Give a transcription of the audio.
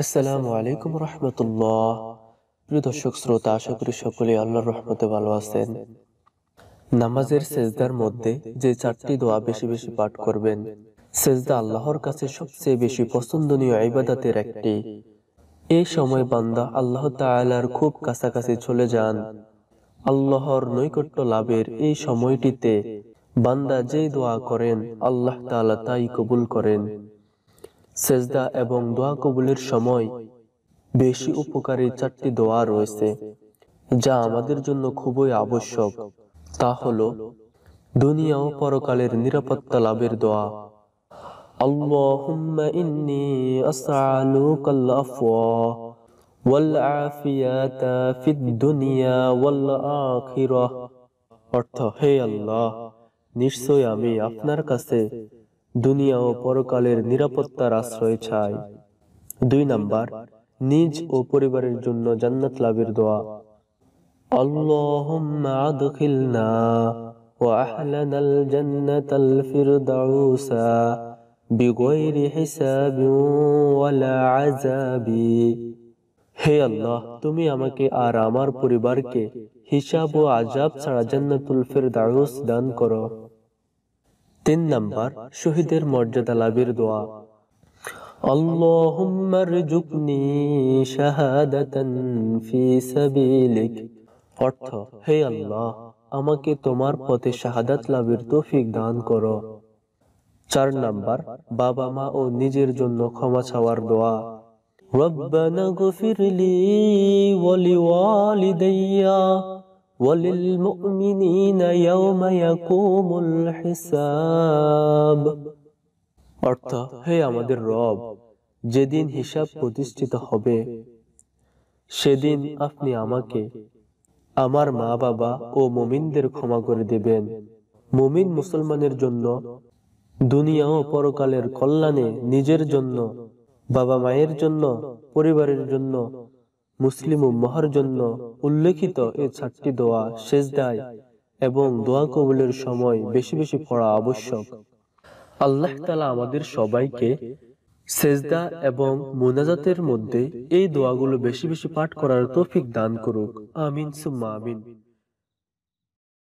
আসসালামু আলাইকুম রহমতুল্লাহ। প্রিয় দর্শক শ্রোতা, আশা করি সকলে আল্লাহর রহমতে ভালো আছেন। নামাজের সেজদার মধ্যে যে চারটি দোয়া বেশি বেশি পাঠ করবেন। সেজদা আল্লাহর কাছে সবচেয়ে বেশি পছন্দনীয় ইবাদতের একটি। এই সময় বান্দা আল্লাহ তাআলার খুব কাছাকাছি চলে যান। আল্লাহর নৈকট্য লাভের এই সময়টিতে বান্দা যেই দোয়া করেন আল্লাহ তাআলা তাই কবুল করেন। সেজদা এবং দোয়া কবুলের সময় বেশি উপকারী চারটি দোয়া রয়েছে, যা আমাদের জন্য খুবই আবশ্যক। তা হলো দুনিয়া ও পরকালের নিরাপত্তা লাভের দোয়া। আল্লাহুম্মা ইন্নী আসআলুকাল আফওয়া ওয়াল আফিয়াতা ফিদ দুনিয়া ওয়াল আখিরাহ। অর্থ, হে আল্লাহ, নিশ্চয় আমি আপনার কাছে দুনিয়া ও পরকালের নিরাপত্তার আশ্রয় চাই। 2 নাম্বার, নিজ ও পরিবারের জন্য জান্নাত লাভের দোয়া। আল্লাহুম্মা আদখিলনা ওয়া আহলানাল জান্নাতাল ফিরদাউসা বিগয়রি হিসাবিন ওয়ালা আযাবি। হে আল্লাহ, তুমি আমাকে আর আমার পরিবারকে হিসাব ও আযাব ছাড়া জান্নাতুল ফিরদাউস দান করো। 3 নাম্বার, শহীদের মর্যাদা লাভের দোয়া। আল্লাহুম্মা রযুকনি শাহাদাতান ফি সাবিলিক। অর্থ, হে আল্লাহ, আমাকে তোমার পথে শাহাদাত লাভের তৌফিক দান করো। 4 নাম্বার, বাবা মা ও নিজের জন্য ক্ষমা চাওয়ার দোয়া। রব্বানা গফিরলি ওয়া লিওয়ালিদাইয়া ওয়া লিল মুমিনিনা ইয়াওমা ইয়াকুমুল হিসাব। অর্থ, হে আমাদের রব, যেদিন হিসাব প্রতিষ্ঠিত হবে সেদিন আপনি আমাকে, আমার মা বাবা ও মুমিনদের ক্ষমা করে দেবেন। মুমিন মুসলমানের জন্য দুনিয়া ও পরকালের কল্যাণে নিজের জন্য, বাবা মায়ের জন্য, পরিবারের জন্য, মুসলিম উম্মাহর জন্য উল্লেখিত এই 4টি দোয়া সেজদায় এবং দোয়া কবুলের সময় বেশি বেশি পড়া আবশ্যক। আল্লাহ তাআলা আমাদের সবাইকে সেজদা এবং মুনাজাতের মধ্যে এই দোয়াগুলো বেশি বেশি পাঠ করার তৌফিক দান করুক। আমিন সুম্মা আমিন।